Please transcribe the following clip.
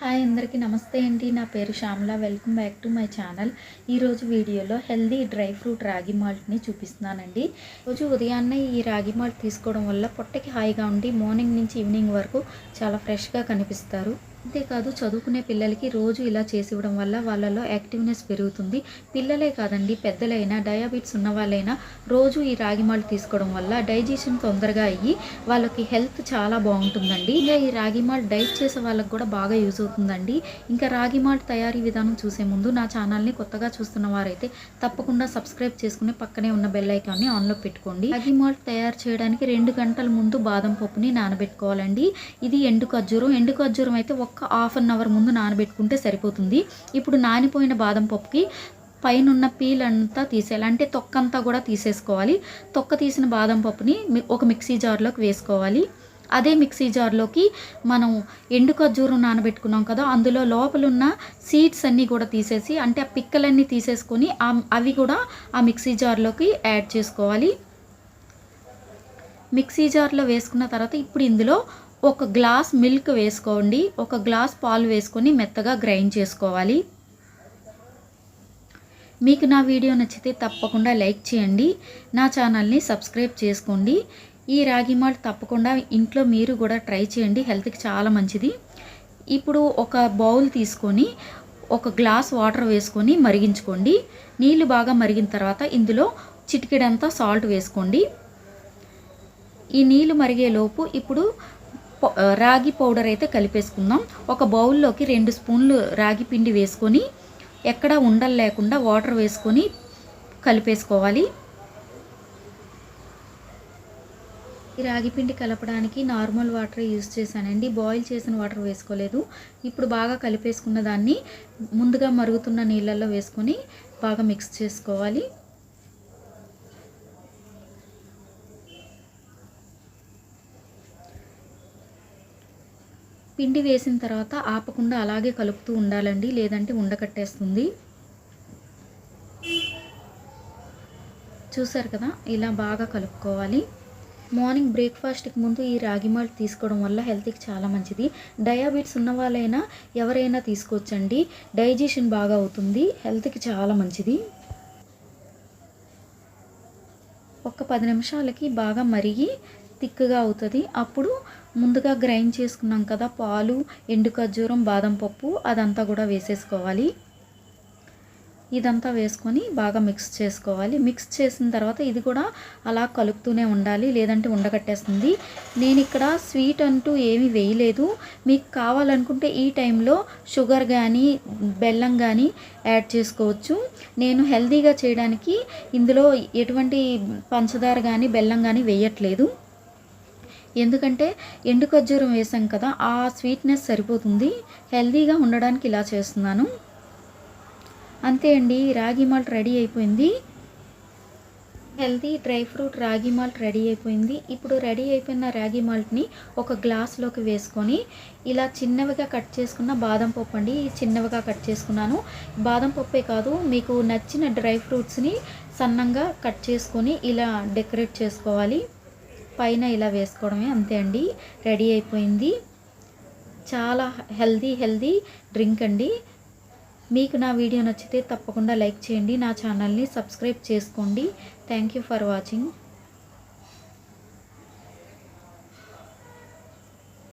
Hi అందరికీ నమస్తే అండి. నా పేరు Shyamala. Welcome back to my channel. ఈరోజు వీడియోలో హెల్దీ డ్రై ఫ్రూట్ రాగి మాల్ట్ని చూపిస్తున్నానండి. రోజు ఉదయాన్నే ఈ రాగి మాల్ట్ తీసుకోవడం వల్ల పొట్టకి హాయిగా ఉండి మార్నింగ్ నుంచి ఈవినింగ్ వరకు చాలా ఫ్రెష్గా కనిపిస్తారు. అంతేకాదు చదువుకునే పిల్లలకి రోజు ఇలా చేసి ఇవ్వడం వల్ల వాళ్ళలో యాక్టివ్నెస్ పెరుగుతుంది. పిల్లలే కాదండి, పెద్దలైనా డయాబెటీస్ ఉన్న వాళ్ళైనా రోజు ఈ రాగి మాల్ట్ తీసుకోవడం వల్ల డైజెషన్ తొందరగా అయ్యి వాళ్ళకి హెల్త్ చాలా బాగుంటుందండి. ఇంకా ఈ రాగి మాల్ట్ డైట్ చేసే వాళ్ళకి కూడా బాగా యూజ్ అవుతుందండి. ఇంకా రాగి మాల్ట్ తయారీ విధానం చూసే ముందు నా ఛానల్ని కొత్తగా చూస్తున్న వారైతే తప్పకుండా సబ్స్క్రైబ్ చేసుకుని పక్కనే ఉన్న బెల్ ఐకాన్ని ఆన్లో పెట్టుకోండి. రాగి మాల్ట్ తయారు చేయడానికి 2 గంటల ముందు బాదం పప్పుని నానబెట్టుకోవాలండి. ఇది ఎండు ఖర్జూరం అయితే హాఫ్ అన్ అవర్ ముందు నానబెట్టుకుంటే సరిపోతుంది. ఇప్పుడు నానిపోయిన బాదం పప్పుకి పైనున్న పీల్ అంతా తీసేయాలి, అంటే తొక్కంతా కూడా తీసేసుకోవాలి. తొక్క తీసిన బాదం పప్పుని ఒక మిక్సీ జార్లోకి వేసుకోవాలి. అదే మిక్సీ జార్లోకి మనం ఎండు ఖర్జూరం నానబెట్టుకున్నాం కదా, అందులో లోపలున్న సీడ్స్ అన్నీ కూడా తీసేసి, అంటే ఆ పిక్కలన్నీ తీసేసుకొని అవి కూడా ఆ మిక్సీ జార్లోకి యాడ్ చేసుకోవాలి. మిక్సీ జార్లో వేసుకున్న తర్వాత ఇప్పుడు ఇందులో ఒక గ్లాస్ మిల్క్ వేసుకోండి. ఒక గ్లాస్ పాలు వేసుకొని మెత్తగా గ్రైండ్ చేసుకోవాలి. మీకు నా వీడియో నచ్చితే తప్పకుండా లైక్ చేయండి, నా ఛానల్ని సబ్స్క్రైబ్ చేసుకోండి. ఈ రాగి మాల్ట్ తప్పకుండా ఇంట్లో మీరు కూడా ట్రై చేయండి, హెల్త్కి చాలా మంచిది. ఇప్పుడు ఒక బౌల్ తీసుకొని ఒక గ్లాస్ వాటర్ వేసుకొని మరిగించుకోండి. నీళ్ళు బాగా మరిగిన తర్వాత ఇందులో చిటికెడంతా సాల్ట్ వేసుకోండి. ఈ నీళ్ళు మరిగేలోపు ఇప్పుడు రాగి పౌడర్ అయితే కలిపేసుకుందాం. ఒక బౌల్లోకి 2 స్పూన్లు రాగి పిండి వేసుకొని ఎక్కడ ఉండలు లేకుండా వాటర్ వేసుకొని కలిపేసుకోవాలి. ఈ రాగి పిండి కలపడానికి నార్మల్ వాటర్ యూజ్ చేశానండి, బాయిల్ చేసిన వాటర్ వేసుకోలేదు. ఇప్పుడు బాగా కలిపేసుకున్న దాన్ని ముందుగా మరుగుతున్న నీళ్ళల్లో వేసుకొని బాగా మిక్స్ చేసుకోవాలి. పిండి వేసిన తర్వాత ఆపకుండా అలాగే కలుపుతూ ఉండాలండి, లేదంటే ఉండకట్టేస్తుంది. చూసారు కదా, ఇలా బాగా కలుపుకోవాలి. మార్నింగ్ బ్రేక్ఫాస్ట్కి ముందు ఈ రాగి మాల్ట్ తీసుకోవడం వల్ల హెల్త్కి చాలా మంచిది. డయాబెటీస్ ఉన్న వాళ్ళైనా ఎవరైనా తీసుకోవచ్చండి, డైజెషన్ బాగా అవుతుంది, హెల్త్కి చాలా మంచిది. ఒక 10 నిమిషాలకి బాగా మరిగి థిక్గా అవుతుంది. అప్పుడు ముందుగా గ్రైండ్ చేసుకున్నాం కదా పాలు, ఎండు ఖర్జూరం, బాదం పప్పు, అదంతా కూడా వేసేసుకోవాలి. ఇదంతా వేసుకొని బాగా మిక్స్ చేసుకోవాలి. మిక్స్ చేసిన తర్వాత ఇది కూడా అలా కలుపుతూనే ఉండాలి, లేదంటే ఉండకట్టేస్తుంది. నేను ఇక్కడ స్వీట్ అంటూ ఏమీ వేయలేదు. మీకు కావాలనుకుంటే ఈ టైంలో షుగర్ కానీ బెల్లం కానీ యాడ్ చేసుకోవచ్చు. నేను హెల్తీగా చేయడానికి ఇందులో ఎటువంటి పంచదార కానీ బెల్లం కానీ వేయట్లేదు, ఎందుకంటే ఎండు ఖర్జూరం వేసాం కదా, ఆ స్వీట్నెస్ సరిపోతుంది. హెల్తీగా ఉండడానికి ఇలా చేస్తున్నాను. అంతే అండి, రాగి మాల్ట్ రెడీ అయిపోయింది. హెల్తీ డ్రై ఫ్రూట్ రాగి మాల్ట్ రెడీ అయిపోయింది. ఇప్పుడు రెడీ అయిపోయిన రాగి మాల్ట్ని ఒక గ్లాస్లోకి వేసుకొని ఇలా చిన్నవిగా కట్ చేసుకున్న బాదం పప్పు అండి, చిన్నవిగా కట్ చేసుకున్నాను. బాదం పప్పే కాదు, మీకు నచ్చిన డ్రై ఫ్రూట్స్ని సన్నంగా కట్ చేసుకొని ఇలా డెకరేట్ చేసుకోవాలి. పైన ఇలా వేసుకోవడమే, అంతే అండి, రెడీ అయిపోయింది. చాలా హెల్తీ డ్రింక్ అండి. మీకు నా వీడియో నచ్చితే తప్పకుండా లైక్ చేయండి, నా ఛానల్ని సబ్స్క్రైబ్ చేసుకోండి. Thank you for watching.